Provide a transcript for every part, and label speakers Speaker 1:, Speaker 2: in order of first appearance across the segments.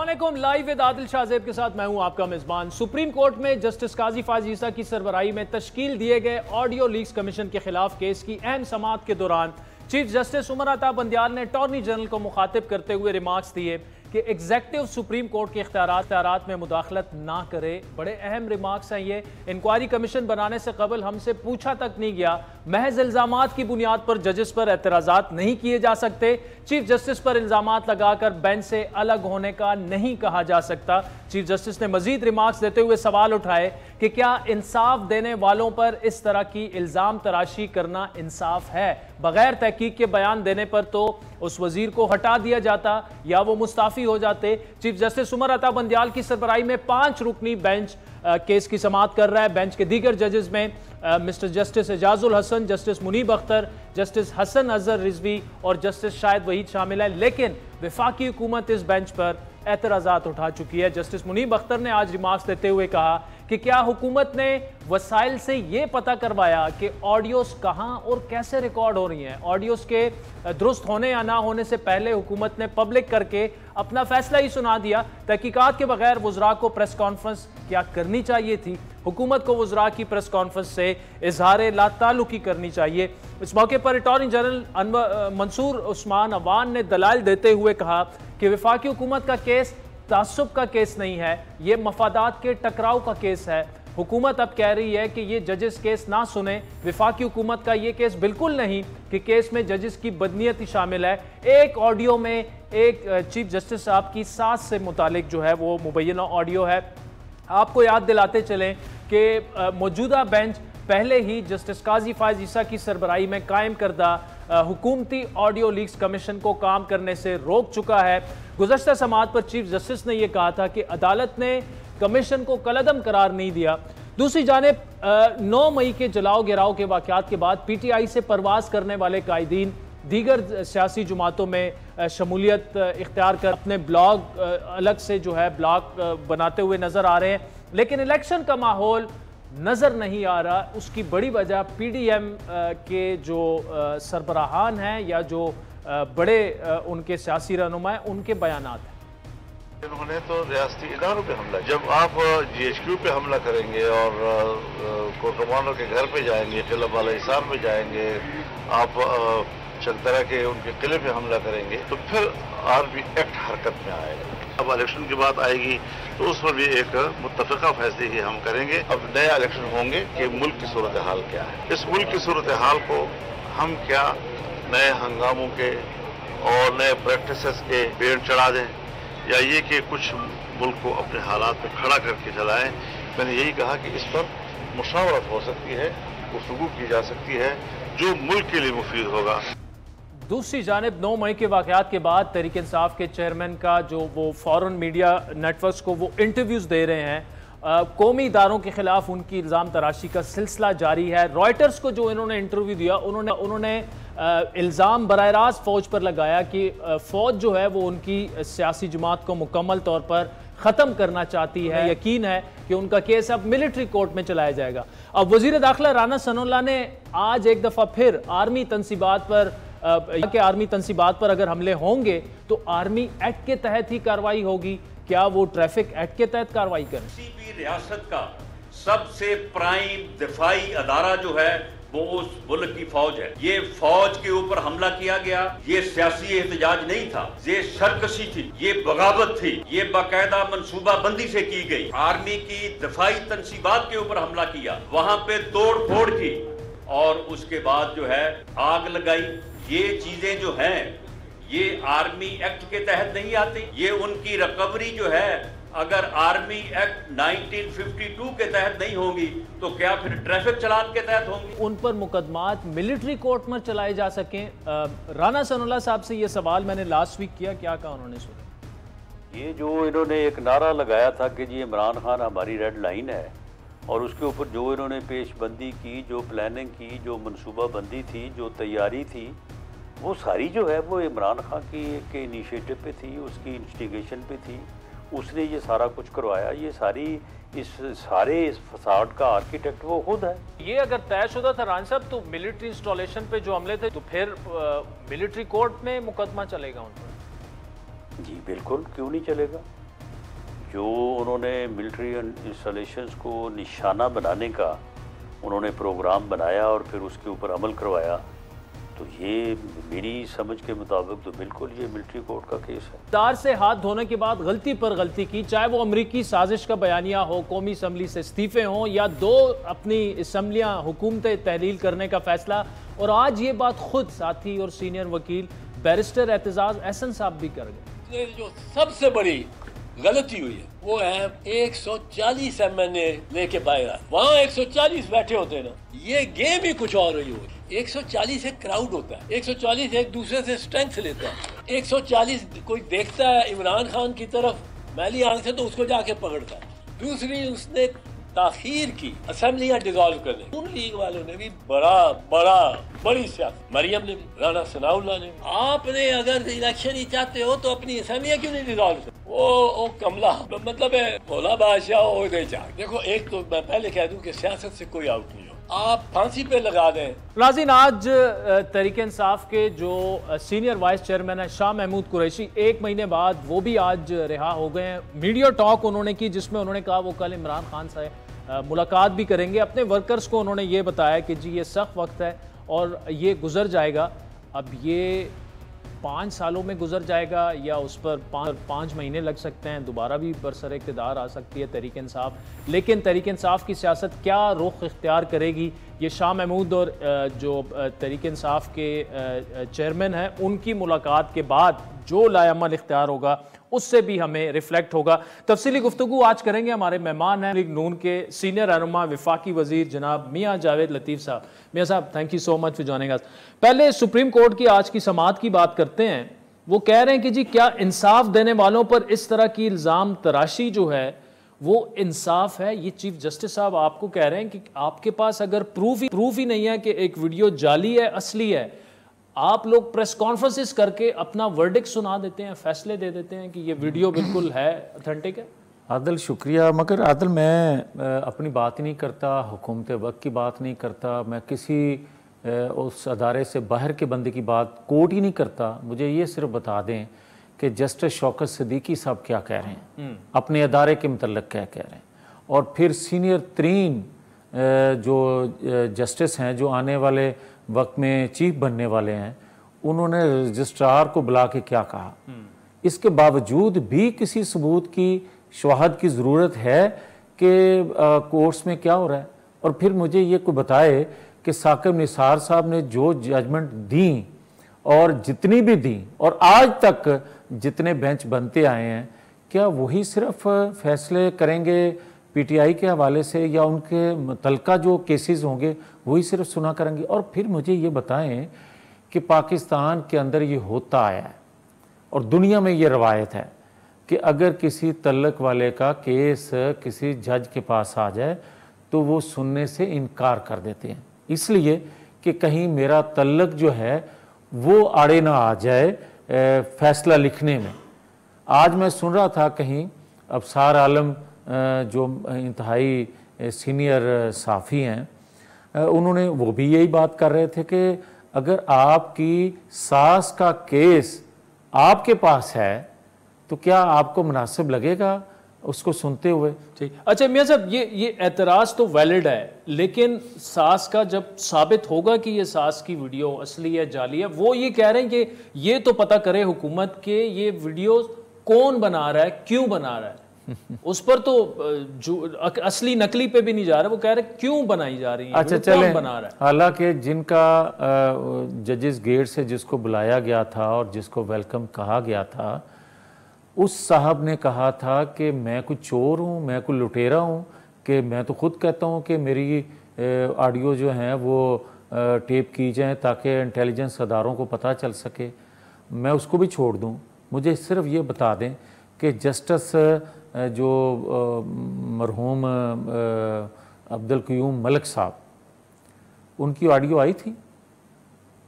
Speaker 1: अस्सलामुअलैकुम। Live with Adil Shahzeb के साथ मैं हूं आपका मेजबान। सुप्रीम कोर्ट में जस्टिस काजी फायज ईसा की सरबराही में तश्कील दिए गए ऑडियो लीक्स कमीशन के खिलाफ केस की अहम समाअत के दौरान चीफ जस्टिस उमर अता बंदियाल ने अटॉर्नी जनरल को मुखातिब करते हुए रिमार्क्स दिए कि एग्जेक्टिव सुप्रीम कोर्ट के इख्तियारात में मुदाखलत ना करे। बड़े अहम रिमार्क्स हैं ये। इंक्वायरी कमीशन बनाने से कबल हमसे पूछा तक नहीं गया। महज इल्जामात की बुनियाद पर जजेस पर एतराज़ात नहीं किए जा सकते। चीफ जस्टिस पर इल्जामात लगाकर बेंच से अलग होने का नहीं कहा जा सकता। चीफ जस्टिस ने मजीद रिमार्क्स देते हुए सवाल उठाए कि क्या इंसाफ देने वालों पर इस तरह की इल्जाम तराशी करना इंसाफ है। बगैर तहकीक के बयान देने पर तो उस वजीर को हटा दिया जाता या वो मुस्ताफी हो जाते। चीफ जस्टिस उमर अता बंदियाल की सरबराही में 5 रुकनी बेंच केस की समाअत कर रहा है। बेंच के दीगर जजेस में mister justice Ijazul Hassan, justice Munib Akhtar, justice Hasan Azhar Rizvi और जस्टिस शाहिद वहीद शामिल है। लेकिन वफाकी हुकूमत इस बेंच पर एतराज़ात उठा चुकी है। जस्टिस मुनीब अख्तर ने आज रिमार्क्स देते हुए कहा कि क्या हुकूमत ने वसाइल से ये पता करवाया कि ऑडियोस कहां और कैसे रिकॉर्ड हो रही हैं। ऑडियोस के दुरुस्त होने या ना होने से पहले हुकूमत ने पब्लिक करके अपना फैसला ही सुना दिया। तहकीकात के बगैर वज़रा को प्रेस कॉन्फ्रेंस क्या करनी चाहिए थी। हुकूमत को वज़रा की प्रेस कॉन्फ्रेंस से इजहार लाताल्लुकी करनी चाहिए। इस मौके पर अटॉर्नी जनरल मंसूर उस्मान अवान ने दलाइल देते हुए कहा कि वफाकी हुकूमत का केस तासुब का केस नहीं है, ये मफादात के टकराव का केस है। हुकूमत अब कह रही है कि ये जजेस केस ना सुने। वफाकी हुकूमत का ये केस बिल्कुल नहीं कि केस में जजेस की बदनीयती शामिल है। एक ऑडियो में एक चीफ जस्टिस साहब की सास से मुतालिक जो है वो मुबैना ऑडियो है। आपको याद दिलाते चलें कि मौजूदा बेंच पहले ही जस्टिस काजी फायज ईसा की सरबराही में कायम करदा हुकूमती ऑडियो लीक्स कमीशन को काम करने से रोक चुका है। गुज़श्ता समाअत पर चीफ जस्टिस ने यह कहा था कि अदालत ने कमीशन को कलअदम करार नहीं दिया। दूसरी जानिब 9 मई के जलाओ गिराव के वाक़यात के बाद PTI से परवास करने वाले कायदीन दीगर सियासी जमातों में शमूलियत इख्तियार कर अपने ब्लॉग अलग से जो है ब्लॉग बनाते हुए नजर आ रहे हैं। लेकिन इलेक्शन का माहौल नज़र नहीं आ रहा। उसकी बड़ी वजह PDM के जो सरबराहान हैं या जो बड़े उनके सियासी रहनुमा हैं उनके बयानात हैं।
Speaker 2: इन्होंने तो रियासती इदारों पे हमला, जब आप GHQ पे हमला करेंगे और कोर्टमानों के घर पे जाएंगे, किला वाला हिसार में जाएंगे, आप चंदरा के उनके किले पे हमला करेंगे तो फिर आर्मी एक्ट हरकत में आएगा। अब इलेक्शन की बात आएगी तो उस पर भी एक मुत्तफ़िका फैसले ही हम करेंगे। अब नया इलेक्शन होंगे कि मुल्क की सूरत हाल क्या है। इस मुल्क की सूरत हाल को हम क्या नए हंगामों के और नए प्रैक्टिसेस के पेड़ चढ़ा दें या ये कि कुछ मुल्क को अपने हालात में खड़ा करके चलाएं। मैंने यही कहा कि इस पर मुशावरत हो सकती है, गुफ्तगू की जा सकती है जो मुल्क के लिए मुफीद होगा।
Speaker 1: दूसरी जानिब 9 मई के वाक़यात के बाद तहरीक इंसाफ के चेयरमैन का जो वो फ़ौरन मीडिया नेटवर्क्स को वो इंटरव्यूज़ दे रहे हैं। कौमी इदारों के ख़िलाफ़ उनकी इल्ज़ाम तराशी का सिलसिला जारी है। रॉयटर्स को जो इन्होंने इंटरव्यू दिया उन्होंने इल्ज़ाम बराह रास्त फ़ौज पर लगाया कि फ़ौज जो है वो उनकी सियासी जमात को मुकम्मल तौर पर ख़त्म करना चाहती है। यकीन है कि उनका केस अब मिलिट्री कोर्ट में चलाया जाएगा। अब वज़ीर दाखिला राना सनाउल्लाह ने आज एक दफ़ा फिर आर्मी तनसीबात पर आर्मी तनसीबात पर अगर हमले होंगे तो आर्मी एक्ट के तहत ही कार्रवाई होगी। क्या वो ट्रैफिक एक्ट के तहत कार्रवाई करें?
Speaker 3: किसी भी रियासत का सबसे प्राइम दिफाई अदारा जो है वो उस मुल्क की फौज है। ये फौज के ऊपर हमला किया गया, ये सियासी एहतजाज नहीं था, ये सरकशी थी, ये बगावत थी, ये बाकायदा मनसूबाबंदी से की गई। आर्मी की दिफाई तनसीबात के ऊपर हमला किया, वहां पे तोड़ फोड़ की और उसके बाद जो है आग लगाई। ये चीजें जो हैं ये आर्मी एक्ट के तहत नहीं आती। ये उनकी रिकवरी जो है अगर आर्मी एक्ट 1952 के तहत नहीं होगी तो क्या फिर ट्रैफिक चालान के तहत होंगी?
Speaker 1: उन पर मुकदमात मिलिट्री कोर्ट में चलाए जा सकें। राना सनाउल्लाह साहब से ये सवाल मैंने लास्ट वीक किया, क्या कहा उन्होंने? सुना
Speaker 4: ये जो इन्होंने एक नारा लगाया था कि जी इमरान खान हमारी रेड लाइन है और उसके ऊपर जो इन्होंने पेशबंदी की, जो प्लानिंग की, जो मनसूबाबंदी थी, जो तैयारी थी, वो सारी जो है वो इमरान खान की के इनिशिएटिव पे थी, उसकी इंस्टिगेशन पे थी। उसने ये सारा कुछ करवाया। ये सारे इस फसाड का आर्किटेक्ट वो खुद है।
Speaker 1: ये अगर तयशुदा था रान साहब तो मिलिट्री इंस्टॉलेशन पे जो हमले थे तो फिर मिलिट्री कोर्ट में मुकदमा चलेगा उन पर?
Speaker 4: जी बिल्कुल, क्यों नहीं चलेगा। जो उन्होंने मिलिट्री इंस्टॉलेशंस को निशाना बनाने का उन्होंने प्रोग्राम बनाया और फिर उसके ऊपर अमल करवाया, तो ये मेरी समझ के मुताबिक तो बिल्कुल ये मिलिट्री कोर्ट का केस है।
Speaker 1: तार से हाथ धोने के बाद गलती पर गलती की, चाहे वो अमरीकी साजिश का बयानिया हो, कौमी असम्बली से इस्तीफे हों या 2 अपनी असम्बलियाँ हुकूमतें तहलील करने का फैसला, और आज ये बात खुद साथी और सीनियर वकील बैरिस्टर एतजाज एहसन साहब भी कर गए।
Speaker 5: जो सबसे बड़ी गलती हुई है वो है 140 एमएनए लेके बाहर आए, वहाँ 140 बैठे होते ना, ये गेम ही कुछ और रही होगी। 140 एक क्राउड होता है, 140 एक दूसरे से स्ट्रेंथ लेता है। 140 कोई देखता है इमरान खान की तरफ मैली आंख से तो उसको जाके पकड़ता है। दूसरी, उसने ताखीर की असेंबलियां डिसॉल्व करने, उन लीग वालों ने भी बड़ी सियासत, मरियम ने, राना सनाउल्लाह ने। आपने अगर इलेक्शन ही चाहते हो तो अपनी असेंबलियां क्यों नहीं डिसॉल्व करते? वो कमला मतलब है भोला बादशाह हो गए चाक। देखो, एक तो मैं पहले कह दूं कि सियासत से कोई आउट नहीं हो, आप फांसी पे लगा दें।
Speaker 1: नाज़रीन, आज तहरीक इंसाफ के जो सीनियर वाइस चेयरमैन है शाह महमूद कुरैशी, 1 महीने बाद वो भी आज रिहा हो गए हैं। मीडिया टॉक उन्होंने की जिसमें उन्होंने कहा वो कल इमरान खान से मुलाकात भी करेंगे। अपने वर्कर्स को उन्होंने ये बताया कि जी ये सख्त वक्त है और ये गुजर जाएगा। अब ये 5 सालों में गुजर जाएगा या उस पर 5 महीने लग सकते हैं, दोबारा भी बरसर इक़्तिदार आ सकती है तहरीक इंसाफ। लेकिन तहरीक इंसाफ की सियासत क्या रुख इख्तियार करेगी, ये शाह महमूद और जो तहरीक इंसाफ के चेयरमैन हैं उनकी मुलाकात के बाद जो लाएअमल इख्तियार होगा उससे भी हमें रिफ्लेक्ट होगा। तफसीली गुफ्तगू आज करेंगे। हमारे मेहमान हैं लीग नून के सीनियर रहनुमा वफाकी वजीर जनाब मियाँ जावेद लतीफ़ साहब। मियाँ साहब, thank you so much for joining us. पहले सुप्रीम कोर्ट की आज की समाअत की बात करते हैं। वो कह रहे हैं कि जी क्या इंसाफ देने वालों पर इस तरह की इल्ज़ाम तराशी जो है वो इंसाफ है? ये चीफ जस्टिस साहब आपको कह रहे हैं कि आपके पास अगर प्रूफ ही नहीं है कि एक वीडियो जाली है, असली है, आप लोग प्रेस कॉन्फ्रेंसेस करके अपना वर्डिक्ट सुना देते हैं, फैसले दे देते हैं कि ये वीडियो बिल्कुल है, ऑथेंटिक है।
Speaker 6: आदिल शुक्रिया, मगर आदिल मैं अपनी बात ही नहीं करता, हुकूमत वक्त की बात नहीं करता, मैं किसी उस अदारे से बाहर के बंदे की बात कोर्ट ही नहीं करता। मुझे ये सिर्फ बता दें कि जस्टिस शौकत सिद्दीकी साहब क्या कह रहे हैं, अपने अदारे के मतलब क्या कह रहे हैं, और फिर सीनियर तरीन जो जस्टिस हैं जो आने वाले वक्त में चीफ बनने वाले हैं, उन्होंने रजिस्ट्रार को बुला के क्या कहा। इसके बावजूद भी किसी सबूत की शवाहद की ज़रूरत है कि कोर्ट्स में क्या हो रहा है। और फिर मुझे ये कोई बताए कि साकिब निसार साहब ने जो जजमेंट दी और जितनी भी दी और आज तक जितने बेंच बनते आए हैं, क्या वही सिर्फ फैसले करेंगे पीटीआई के हवाले से या उनके मुतल्लिका जो केसेस होंगे वही सिर्फ सुना करेंगे? और फिर मुझे ये बताएं कि पाकिस्तान के अंदर ये होता आया है और दुनिया में ये रवायत है कि अगर किसी तल्लक वाले का केस किसी जज के पास आ जाए तो वो सुनने से इनकार कर देते हैं, इसलिए कि कहीं मेरा तल्लक जो है वो आड़े ना आ जाए फैसला लिखने में। आज मैं सुन रहा था कहीं अफसार आलम जो इंतहाई सीनियर साफ़ी हैं, उन्होंने वो भी यही बात कर रहे थे कि अगर आपकी सास का केस आपके पास है तो क्या आपको मुनासिब लगेगा उसको सुनते हुए?
Speaker 1: ठीक, अच्छा मियाँ साहब, ये एतराज़ तो वैलिड है, लेकिन सास का जब साबित होगा कि ये सास की वीडियो असली है जाली है, वो ये कह रहे हैं कि ये तो पता करे हुकूमत के ये वीडियो कौन बना रहा है, क्यों बना रहा है। उस पर तो जो असली नकली पे भी नहीं जा रहा, वो कह रहे क्यों बनाई जा रही है।
Speaker 6: अच्छा चलें, हालांकि जिनका जजेस गेट से जिसको बुलाया गया था और जिसको वेलकम कहा गया था, उस साहब ने कहा था कि मैं कोई चोर हूँ, मैं कोई लुटेरा हूँ, कि मैं तो खुद कहता हूँ कि मेरी ऑडियो जो हैं वो टेप की जाए ताकि इंटेलिजेंस अदारों को पता चल सके, मैं उसको भी छोड़ दूँ। मुझे सिर्फ ये बता दें कि जस्टिस जो मरहूम अब्दुल क़य्यूम मलिक साहब, उनकी ऑडियो आई थी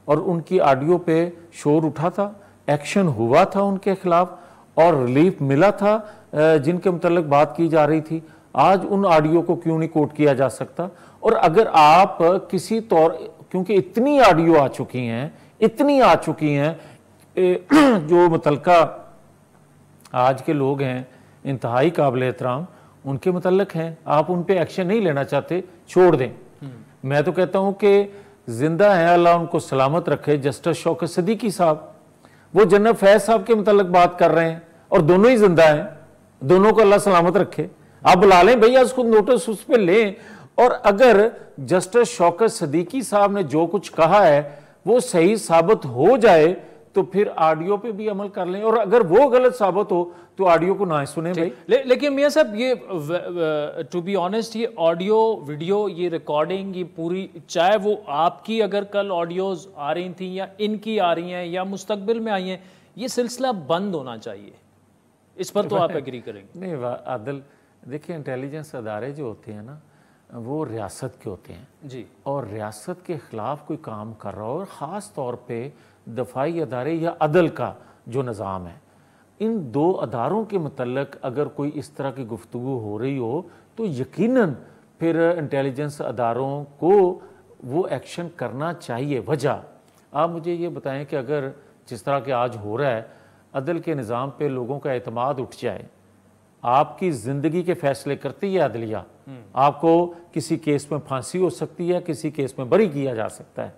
Speaker 6: और उनकी ऑडियो पे शोर उठा था, एक्शन हुआ था उनके खिलाफ और रिलीफ मिला था जिनके मुतल्लिक बात की जा रही थी। आज उन ऑडियो को क्यों नहीं कोट किया जा सकता? और अगर आप किसी तौर, क्योंकि इतनी ऑडियो आ चुकी हैं, इतनी आ चुकी हैं, जो मुतल्लिका आज के लोग हैं इंतहाई काबिल एहतराम, उनके मुतल्लक हैं, आप उन पे एक्शन नहीं लेना चाहते, छोड़ दें। मैं तो कहता हूं कि जिंदा हैं, अल्लाह उनको सलामत रखे, जस्टिस शौकत सदीकी साहब, वो जन्नत फैज साहब के मुतल्लक बात कर रहे हैं और दोनों ही जिंदा हैं, दोनों को अल्लाह सलामत रखे। आप बुला लें भैया, उसको नोटिस उस पर लें, और अगर जस्टिस शौकत सदीकी साहब ने जो कुछ कहा है वो सही साबित हो जाए तो फिर ऑडियो पे भी अमल कर लें, और अगर वो गलत साबित हो तो ऑडियो को ना सुने भाई।
Speaker 1: लेकिन मियां साहब, ये टू बी ऑनेस्ट, ये ऑडियो वीडियो, ये रिकॉर्डिंग, ये पूरी, चाहे वो आपकी अगर कल ऑडियोज आ रही थी या इनकी आ रही हैं या मुस्तकबिल में आई हैं, ये सिलसिला बंद होना चाहिए। इस पर तो आप एग्री करेंगे?
Speaker 6: नहीं आदिल, देखिए इंटेलिजेंस अदारे जो होते हैं ना, वो रियासत के होते हैं
Speaker 1: जी, और
Speaker 6: रियासत के ख़िलाफ़ कोई काम कर रहा हो, और ख़ास तौर पे दफाई अदारे या अदल का जो निज़ाम है, इन दो अदारों के मतलब अगर कोई इस तरह की गुफ्तगू हो रही हो तो यकीनन फिर इंटेलिजेंस अदारों को वो एक्शन करना चाहिए। वजह आप मुझे ये बताएं कि अगर जिस तरह के आज हो रहा है, अदल के निज़ाम पे लोगों का एतमाद उठ जाए, आपकी ज़िंदगी के फैसले करती है अदलिया, आपको किसी केस में फांसी हो सकती है, किसी केस में बरी किया जा सकता है,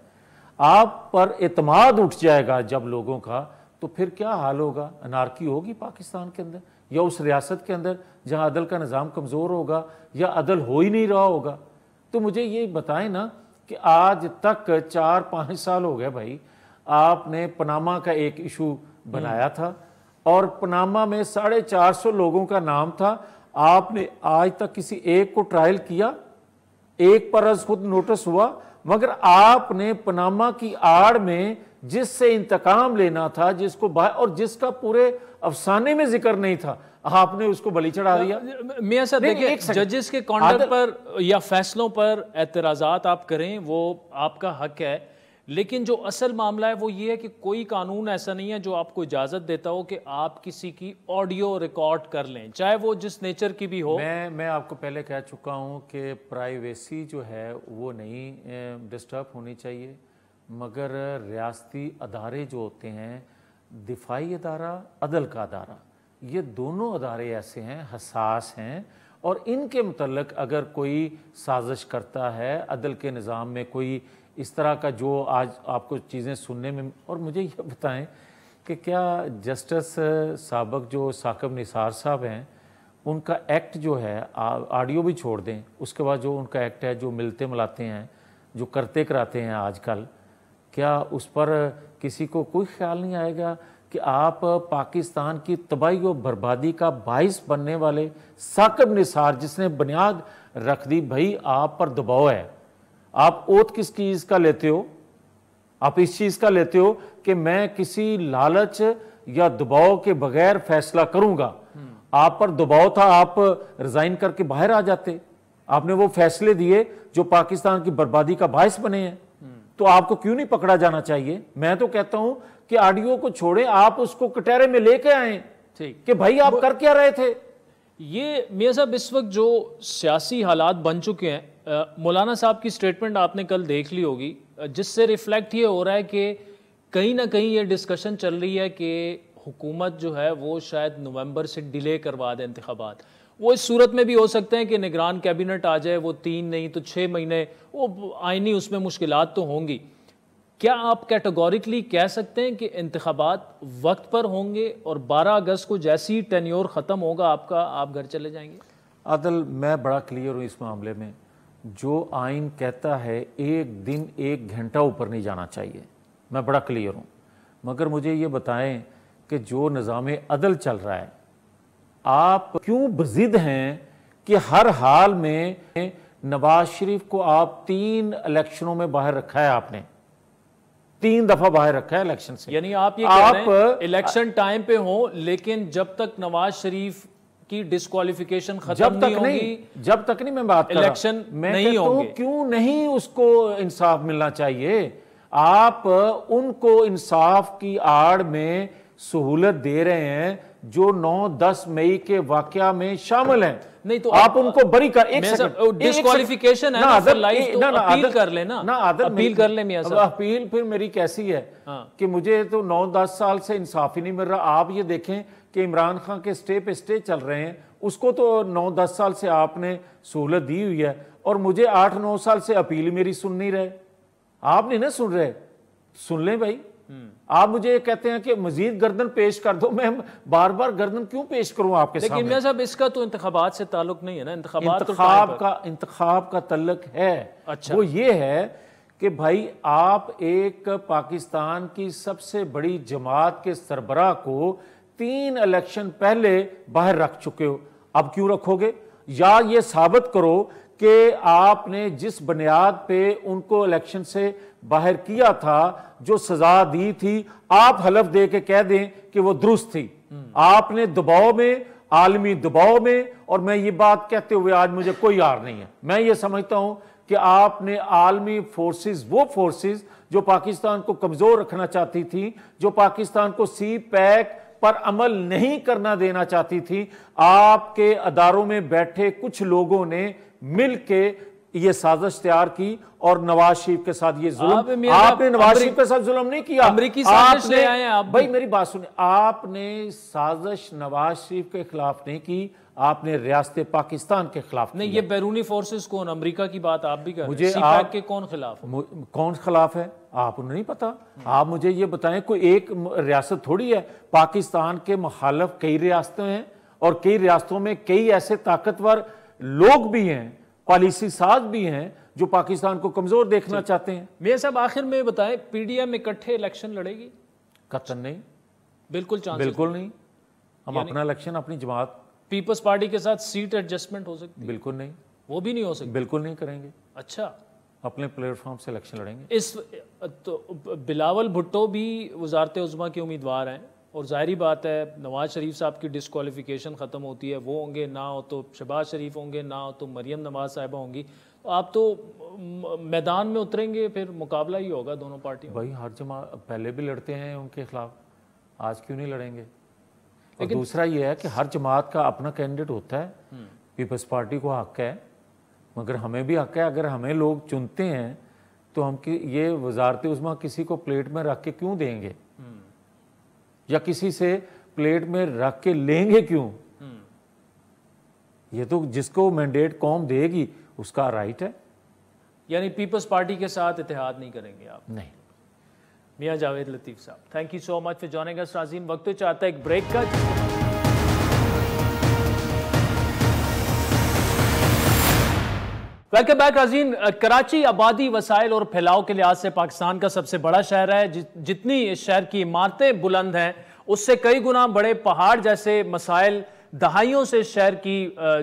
Speaker 6: आप पर एतमाद उठ जाएगा जब लोगों का, तो फिर क्या हाल होगा? अनारकी होगी पाकिस्तान के अंदर या उस रियासत के अंदर जहां अदल का निज़ाम कमज़ोर होगा या अदल हो ही नहीं रहा होगा। तो मुझे ये बताएं ना कि आज तक 4-5 साल हो गए भाई, आपने पनामा का एक इशू बनाया था और पनामा में 450 लोगों का नाम था, आपने आज तक किसी एक को ट्रायल किया? एक पर खुद नोटिस हुआ, मगर आपने पनामा की आड़ में जिससे इंतकाम लेना था, जिसको और जिसका पूरे अफसाने में जिक्र नहीं था, आपने उसको बलि चढ़ा दिया।
Speaker 1: मियां साहब देखिए, जजेस के कॉन्डक्ट पर या फैसलों पर एतराज़ात आप करें, वो आपका हक है, लेकिन जो असल मामला है वो ये है कि कोई कानून ऐसा नहीं है जो आपको इजाज़त देता हो कि आप किसी की ऑडियो रिकॉर्ड कर लें, चाहे वो जिस नेचर की भी हो।
Speaker 6: मैं आपको पहले कह चुका हूं कि प्राइवेसी जो है वो नहीं डिस्टर्ब होनी चाहिए, मगर रियासती अदारे जो होते हैं, दिफाई अदारा, अदल का अदारा, ये दोनों अदारे ऐसे हैं, हसास हैं, और इनके मुतल्लिक अगर कोई साजिश करता है, अदल के निज़ाम में कोई इस तरह का जो आज आपको चीज़ें सुनने में, और मुझे ये बताएं कि क्या जस्टिस साबक जो साकिब निसार साहब हैं, उनका एक्ट जो है, ऑडियो भी छोड़ दें, उसके बाद जो उनका एक्ट है, जो मिलते मिलाते हैं, जो करते कराते हैं आजकल, क्या उस पर किसी को कोई ख्याल नहीं आएगा कि आप पाकिस्तान की तबाही और बर्बादी का बाइस बनने वाले साकिब निसार, जिसने बुनियाद रख दी, भाई आप पर दबाव है, आप ओत किस चीज़ का लेते हो? आप इस चीज़ का लेते हो कि मैं किसी लालच या दबाव के बगैर फैसला करूंगा। आप पर दबाव था, आप रिजाइन करके बाहर आ जाते, आपने वो फैसले दिए जो पाकिस्तान की बर्बादी का बायस बने हैं, तो आपको क्यों नहीं पकड़ा जाना चाहिए? मैं तो कहता हूं कि ऑडियो को छोड़े, आप उसको कटहरे में लेके आए कि भाई आप कर क्या रहे थे।
Speaker 1: ये मियां साहब, इस वक्त जो सियासी हालात बन चुके हैं, मौलाना साहब की स्टेटमेंट आपने कल देख ली होगी, जिससे रिफ्लेक्ट ये हो रहा है कि कहीं ना कहीं ये डिस्कशन चल रही है कि हुकूमत जो है वो शायद नवंबर से डिले करवा दे इंतखाबात। वो इस सूरत में भी हो सकते हैं कि निगरान कैबिनेट आ जाए, वो 3 नहीं तो 6 महीने, वो आईनी उसमें मुश्किलात तो होंगी। क्या आप कैटेगोरिकली कह सकते हैं कि इंतखाबात वक्त पर होंगे और 12 अगस्त को जैसे ही टेन्योर ख़त्म होगा आपका, आप घर चले जाएंगे?
Speaker 6: आदल, मैं बड़ा क्लियर हूँ इस मामले में। जो आइन कहता है 1 दिन 1 घंटा ऊपर नहीं जाना चाहिए, मैं बड़ा क्लियर हूँ, मगर मुझे ये बताएं कि जो निज़ाम अदल चल रहा है, आप क्यों बज़िद हैं कि हर हाल में नवाज शरीफ को आप 3 इलेक्शनों में बाहर रखा है, आपने 3 दफा बाहर रखा है इलेक्शन से।
Speaker 1: यानी आप ये कह रहे हैं इलेक्शन टाइम पे हो, लेकिन जब तक नवाज शरीफ की डिस्क्वालिफिकेशन खत्म नहीं होगी,
Speaker 6: जब तक नहीं मैं बात कर
Speaker 1: इलेक्शन नहीं होंगे,
Speaker 6: क्यों नहीं उसको इंसाफ मिलना चाहिए? आप उनको इंसाफ की आड़ में सहूलत दे रहे हैं जो 9-10 मई के वाकया में शामिल हैं।
Speaker 1: नहीं तो
Speaker 6: आप उनको बरी कर, एक
Speaker 1: डिस्क्वालिफिकेशन है ना, अपील कर लेना, अपील कर ले मियां साहब।
Speaker 6: अपील फिर मेरी कैसी है कि मुझे तो 9-10 साल से इंसाफ ही नहीं मिल रहा। आप ये देखें कि इमरान खान के स्टे पे स्टे चल रहे हैं, उसको तो 9-10 साल से आपने सहूलत दी हुई है, और मुझे 8-9 साल से अपील मेरी सुन नहीं रहे। आप नहीं ना सुन रहे, सुन लें भाई। आप मुझे कहते हैं कि मजीद गर्दन पेश कर दो, मैं बार बार गर्दन क्यों पेश करूं आपके सामने?
Speaker 1: लेकिन मियां साहब इसका तो इंतखाबात से ताल्लुक नहीं है ना,
Speaker 6: इंतखाब का तल्लक है।
Speaker 1: अच्छा।
Speaker 6: वो ये है कि भाई आप एक पाकिस्तान की सबसे बड़ी जमात के सरबराह को 3 इलेक्शन पहले बाहर रख चुके हो, अब क्यों रखोगे? या ये साबित करो कि आपने जिस बुनियाद पे उनको इलेक्शन से बाहर किया था, जो सजा दी थी, आप हलफ दे के कह दें कि वो दुरुस्त थी। आपने दबाव में, आलमी दबाव में, और मैं ये बात कहते हुए आज मुझे कोई यार नहीं है, मैं ये समझता हूं कि आपने आलमी फोर्सेस, वो फोर्सेस जो पाकिस्तान को कमजोर रखना चाहती थी, जो पाकिस्तान को सी पैक पर अमल नहीं करना देना चाहती थी, आपके अदारों में बैठे कुछ लोगों ने मिल के ये साजिश तैयार की और नवाज शरीफ के साथ ये जुल्म। आपने नवाज शरीफ के साथ जुल्म नहीं किया,
Speaker 1: अमरीकी साजिश ले आए आप।
Speaker 6: भाई मेरी बात सुनिए, आपने साजिश नवाज शरीफ के खिलाफ नहीं की, आपने रियासत पाकिस्तान के खिलाफ
Speaker 1: नहीं। ये बैरूनी फोर्सेस कौन? अमरीका की बात आप भी कर रहे हैं,
Speaker 6: मुझे
Speaker 1: सीपैक के कौन खिलाफ?
Speaker 6: कौन खिलाफ है आपको नहीं पता? आप मुझे ये बताएं, कोई एक रियासत थोड़ी है, पाकिस्तान के मुखालिफ कई रियासतें हैं, और कई रियासतों में कई ऐसे ताकतवर लोग भी हैं, पॉलिसी साज भी हैं, जो पाकिस्तान को कमजोर देखना चाहते हैं।
Speaker 1: मियां साहब आखिर में बताएं, पीडीएम इकट्ठे इलेक्शन लड़ेगी?
Speaker 6: कतन नहीं,
Speaker 1: बिल्कुल
Speaker 6: नहीं। हम अपना इलेक्शन अपनी जमात,
Speaker 1: पीपल्स पार्टी के साथ सीट एडजस्टमेंट हो सकती है?
Speaker 6: बिल्कुल नहीं,
Speaker 1: वो भी नहीं हो सकती।
Speaker 6: बिल्कुल नहीं करेंगे।
Speaker 1: अच्छा,
Speaker 6: अपने प्लेटफॉर्म से इलेक्शन लड़ेंगे।
Speaker 1: इस तो बिलावल भुट्टो भी वजारत उज़्मा के उम्मीदवार हैं, और जाहिर बात है नवाज शरीफ साहब की डिस्क्वालिफिकेशन ख़त्म होती है, वो होंगे, ना हो तो शहबाज शरीफ होंगे, ना हो तो मरियम नवाज साहिबा होंगी, तो आप तो मैदान में उतरेंगे, फिर मुकाबला ही होगा दोनों पार्टियों।
Speaker 6: भाई हर जमात पहले भी लड़ते हैं उनके खिलाफ, आज क्यों नहीं लड़ेंगे? और दूसरा ये है कि हर जमात का अपना कैंडिडेट होता है, पीपल्स पार्टी को हक है, मगर हमें भी हक है। अगर हमें लोग चुनते हैं तो हम ये वजारत उज़्मा किसी को प्लेट में रख के क्यों देंगे, या किसी से प्लेट में रख के लेंगे क्यों? ये तो जिसको मैंडेट कौम देगी उसका राइट है।
Speaker 1: यानी पीपल्स पार्टी के साथ इत्तेहाद नहीं करेंगे आप?
Speaker 6: नहीं।
Speaker 1: मियां जावेद लतीफ़ साहब, thank you so much for joining us. नाज़रीन, वक्त तो चाहता है एक ब्रेक का। वेलकम बैक नाज़रीन। कराची आबादी, वसाइल और फैलाव के लिहाज से पाकिस्तान का सबसे बड़ा शहर है। जितनी इस शहर की इमारतें बुलंद हैं, उससे कई गुना बड़े पहाड़ जैसे मसाइल दहाइयों से शहर की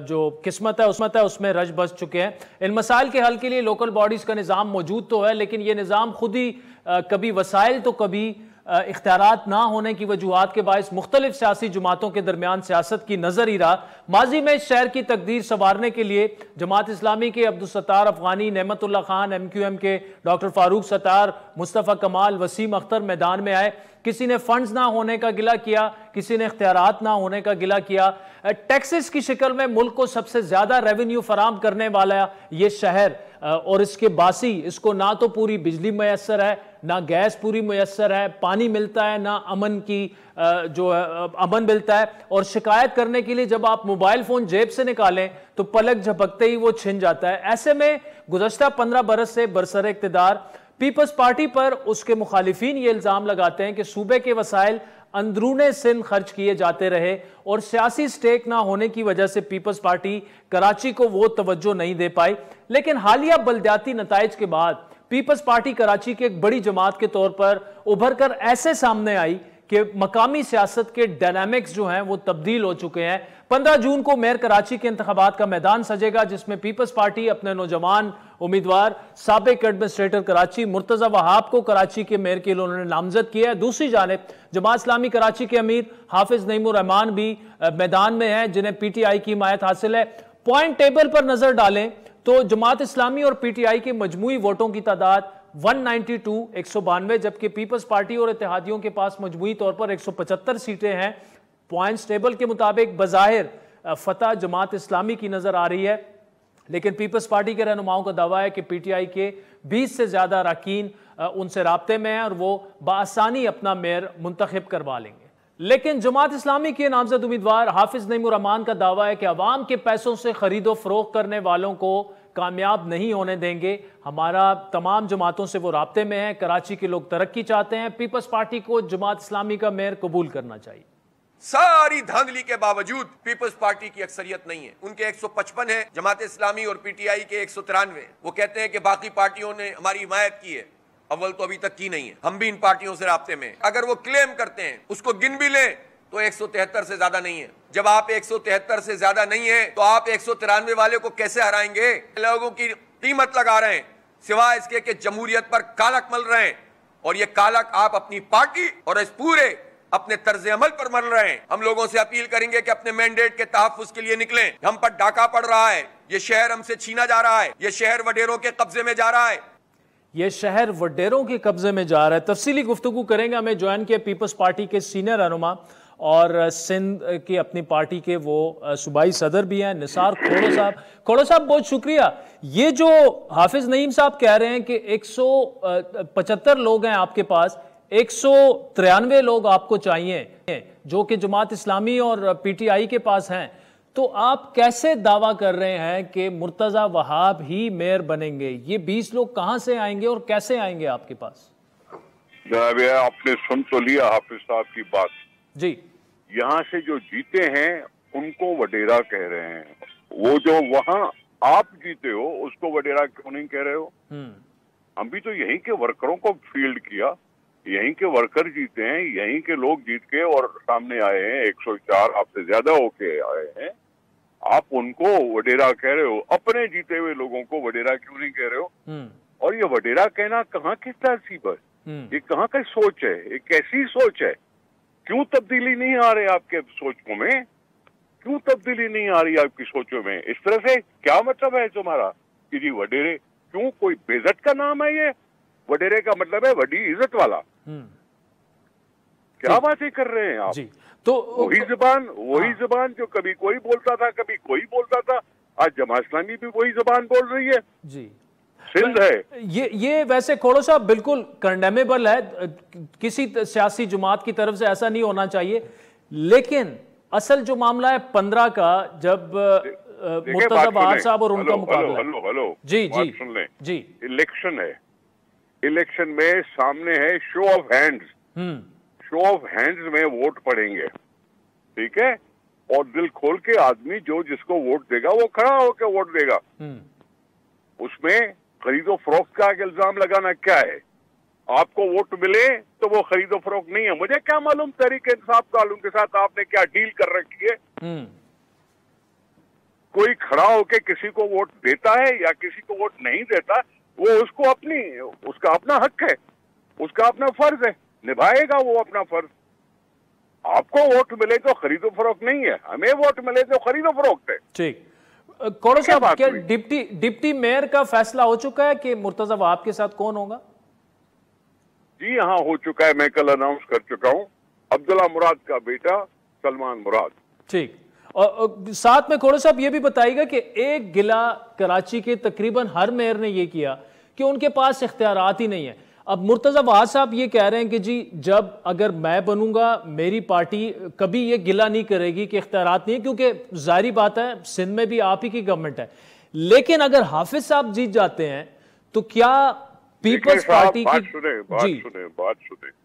Speaker 1: जो किस्मत है उसमें रच बस चुके हैं। इन मसाइल के हल के लिए लोकल बॉडीज़ का निज़ाम मौजूद तो है, लेकिन ये निज़ाम खुद ही कभी वसाइल तो कभी इख्तियारात ना होने की वजूहात के बायस मुख्तलिफ सियासी जमातों के दरमियान सियासत की नजर ही रहा। माजी में इस शहर की तकदीर संवारने के लिए जमात इस्लामी के अब्दुल सत्तार अफगानी, नेमतुल्लाह खान, MQM के डॉक्टर फारूक सत्तार, मुस्तफ़ा कमाल, वसीम अख्तर मैदान में आए। किसी ने फंड्स ना होने का गिला किया, किसी ने इख्तियारात ना होने का गिला किया। टैक्सेस की शक्ल में मुल्क को सबसे ज्यादा रेवेन्यू फराम करने वाला ये शहर और इसके बासी, इसको ना तो पूरी बिजली मैसर है, ना गैस पूरी मैसर है, पानी मिलता है, ना अमन की जो अमन मिलता है। और शिकायत करने के लिए जब आप मोबाइल फोन जेब से निकालें तो पलक झपकते ही वो छिन जाता है। ऐसे में गुज़श्ता 15 बरस से बरसर इक़्तिदार पीपल्स पार्टी पर उसके मुखालिफिन ये इल्ज़ाम लगाते हैं कि सूबे के वसाइल अंदरूने सिंध खर्च किए जाते रहे और सियासी स्टेक ना होने की वजह से पीपल्स पार्टी कराची को वो तवज्जो नहीं दे पाई। लेकिन हालिया बलदियाती नताइज के बाद पीपल्स पार्टी कराची की एक बड़ी जमात के तौर पर उभर कर ऐसे सामने आई कि मकामी सियासत के डायनामिक्स जो हैं वो तब्दील हो चुके हैं। 15 जून को मेयर कराची के इंतखाबात का मैदान सजेगा, जिसमें पीपल्स पार्टी अपने नौजवान उम्मीदवार साबिक एडमिनिस्ट्रेटर कराची मुर्तजा वहाब को कराची के मेयर के लिए उन्होंने नामजद किया है। दूसरी जानिब जमात इस्लामी कराची के अमीर हाफिज नईमुर रहमान भी मैदान में हैं, जिन्हें PTI की हिमायत हासिल है। पॉइंट टेबल पर नजर डालें तो जमात इस्लामी और PTI के मजमूई वोटों की तादाद 192 192, जबकि पीपल्स पार्टी और इत्तेहादियों के पास मजमूई तौर पर 175 सीटें हैं। पॉइंट्स टेबल के मुताबिक बज़ाहिर फतह जमात इस्लामी की नजर आ रही है, लेकिन पीपल्स पार्टी के रहनुमाओं का दावा है कि PTI के 20 से ज्यादा अरकान उनसे राब्ते में हैं और वो बआसानी अपना मेयर मुंतखब करवा लेंगे। लेकिन जमात इस्लामी के नामजद उम्मीदवार हाफिज नईमुर रहमान का दावा है कि अवाम के पैसों से खरीदो फरोख्त करने वालों को कामयाब नहीं होने देंगे। हमारा तमाम जमातों से वो राब्ते में है। कराची के लोग तरक्की चाहते हैं। पीपल्स पार्टी को जमात इस्लामी का मेयर कबूल करना चाहिए।
Speaker 7: सारी धांधली के बावजूद पीपल्स पार्टी की अक्सरियत नहीं है। उनके 155 है, जमात इस्लामी और पीटीआई के 193। वो कहते हैं कि बाकी पार्टियों ने हमारी हिमायत की है। अव्वल तो अभी तक की नहीं है। हम भी इन पार्टियों से राब्ते में। अगर वो क्लेम करते हैं, उसको गिन भी लें तो 173 से ज्यादा नहीं है। जब आप 173 से ज्यादा नहीं है तो आप 193 वाले को कैसे हराएंगे? लोगों की कीमत लगा रहे हैं सिवाय इसके कि जमहूरियत पर कालक मल रहे हैं, और ये कालक आप अपनी पार्टी और इस पूरे अपने तर्ज अमल पर मल रहे हैं। हम लोगों से अपील करेंगे कि अपने मैंडेट के तहफ्फुज के लिए निकलें। हम पर डाका पड़ रहा है, ये शहर हमसे छीना जा रहा है, ये शहर वडेरों के कब्जे में जा रहा है।
Speaker 1: ये शहर वडेरों के कब्जे में जा रहा है। तफसीली गुफ्तगू करेंगे। हमें ज्वाइन किया पीपल्स पार्टी के सीनियर रहनुमा और सिंध की अपनी पार्टी के वो सूबाई सदर भी हैं, निसार खोड़ो साहब। खोड़ो साहब, बहुत शुक्रिया। ये जो हाफिज नईम साहब कह रहे हैं कि 175 लोग हैं आपके पास, 193 लोग आपको चाहिए जो कि जमात इस्लामी और पीटीआई के पास हैं, तो आप कैसे दावा कर रहे हैं कि मुर्तजा वहाब ही मेयर बनेंगे? ये 20 लोग कहां से आएंगे और कैसे आएंगे आपके पास?
Speaker 8: आपने सुन तो लिया हाफिज साहब की बात
Speaker 1: जी।
Speaker 8: यहाँ से जो जीते हैं उनको वडेरा कह रहे हैं। वो जो वहां आप जीते हो उसको वडेरा क्यों नहीं कह रहे हो? हम भी तो यहीं के वर्करों को फील्ड किया, यहीं के वर्कर जीते हैं, यहीं के लोग जीत के और सामने आए हैं। 104 आपसे ज्यादा होके आए हैं। आप उनको वडेरा कह रहे हो, अपने जीते हुए लोगों को वडेरा क्यों नहीं कह रहे हो? और ये वडेरा कहना कहाँ की तहसीब है? ये कहाँ की सोच है? ये कैसी सोच है? क्यों तब्दीली नहीं आ रही आपके सोचों में? क्यों तब्दीली नहीं आ रही आपकी सोचों में? इस तरह से क्या मतलब है तुम्हारा कि जी वडेरे? क्यों कोई बेइज्जत का नाम है ये? वडेरे का मतलब है वडी इज्जत वाला। क्या बातें कर रहे हैं आप जी? तो वही जुबान जो कभी कोई बोलता था, कभी कोई बोलता था, आज जमात इस्लामी भी वही जुबान बोल रही है जी। सिंध है
Speaker 1: ये वैसे खोड़ो साहब बिल्कुल कंडेमेबल है। किसी सियासी जमात की तरफ से ऐसा नहीं होना चाहिए, लेकिन असल जो मामला है 15 का, जब मुर्तजा वहाब साहब और उनका मुकाबला।
Speaker 8: हेलो
Speaker 1: जी जी
Speaker 8: सुन लें
Speaker 1: जी।
Speaker 8: इलेक्शन है, इलेक्शन में सामने है show off hands. Show off hands में वोट पड़ेंगे, ठीक है? और दिल खोल के आदमी जो जिसको वोट देगा वो खड़ा होकर वोट देगा। उसमें खरीदो फरोख्त का इल्जाम लगाना क्या है? आपको वोट मिले तो वो खरीदो फरोख्त नहीं है। मुझे क्या मालूम तहरीक इंसाफ वालों के साथ आपने क्या डील कर रखी है? कोई खड़ा होके किसी को वोट देता है या किसी को वोट नहीं देता, वो उसका अपना हक है, उसका अपना फर्ज है, निभाएगा वो अपना फर्ज। आपको वोट मिले तो खरीदो फरोख्त नहीं है, हमें वोट मिले तो खरीदो फरोख्त है।
Speaker 1: ठीक। कौड़ो साहब, क्या डिप्टी मेयर का फैसला हो चुका है कि मुर्तजा वहाब के साथ कौन होगा?
Speaker 8: जी हाँ, हो चुका है। मैं कल अनाउंस कर चुका हूँ, अब्दुल्ला मुराद का बेटा सलमान मुराद।
Speaker 1: ठीक। और साथ में कौड़ो साहब ये भी बताइएगा कि एक गिला कराची के तकरीबन हर मेयर ने ये किया कि उनके पास इख्तियारात ही नहीं है। अब मुर्तजा वहाब साहब ये कह रहे हैं कि जी जब अगर मैं बनूंगा मेरी पार्टी कभी ये गिला नहीं करेगी कि इख्तियारात नहीं है, क्योंकि जाहिर बात है सिंध में भी आप ही की गवर्नमेंट है। लेकिन अगर हाफिज साहब जीत जाते हैं तो क्या पीपल्स पार्टी की
Speaker 8: बात सुने,